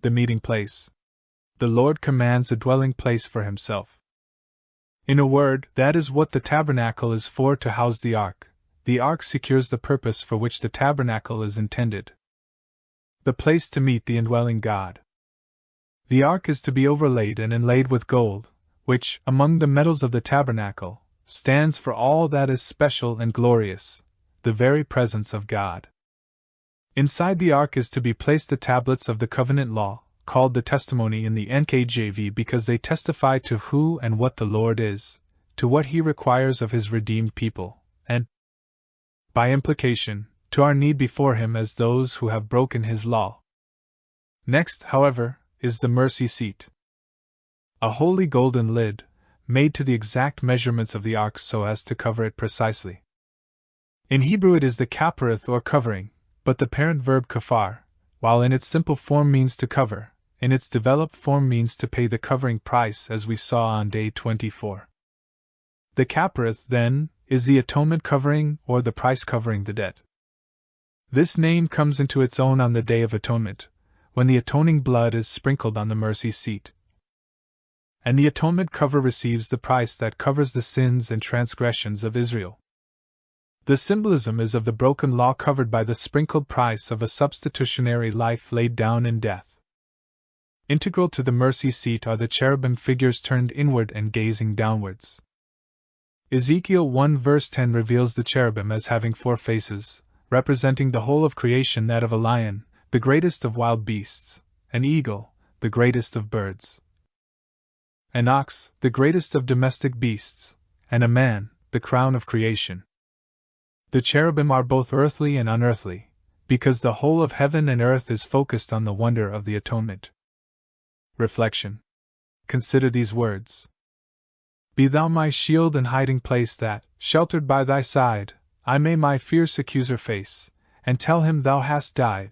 the meeting place. The Lord commands a dwelling place for himself. In a word, that is what the tabernacle is for, to house the ark. The ark secures the purpose for which the tabernacle is intended. The place to meet the indwelling God. The ark is to be overlaid and inlaid with gold, which, among the metals of the tabernacle, stands for all that is special and glorious, the very presence of God. Inside the ark is to be placed the tablets of the covenant law, called the testimony in the NKJV because they testify to who and what the Lord is, to what he requires of his redeemed people, and, by implication, to our need before him as those who have broken his law. Next, however, is the mercy seat. A holy golden lid, made to the exact measurements of the ark so as to cover it precisely. In Hebrew it is the kapareth or covering, but the parent verb kafar, while in its simple form means to cover, in its developed form means to pay the covering price, as we saw on day 24. The kapareth, then, is the atonement covering or the price covering the debt. This name comes into its own on the Day of Atonement, when the atoning blood is sprinkled on the mercy seat. And the atonement cover receives the price that covers the sins and transgressions of Israel. The symbolism is of the broken law covered by the sprinkled price of a substitutionary life laid down in death. Integral to the mercy seat are the cherubim figures turned inward and gazing downwards. Ezekiel 1 verse 10 reveals the cherubim as having 4 faces, representing the whole of creation: that of a lion, the greatest of wild beasts, an eagle, the greatest of birds, an ox, the greatest of domestic beasts, and a man, the crown of creation. The cherubim are both earthly and unearthly, because the whole of heaven and earth is focused on the wonder of the atonement. Reflection. Consider these words. Be thou my shield and hiding place, that, sheltered by thy side, I may my fierce accuser face, and tell him thou hast died,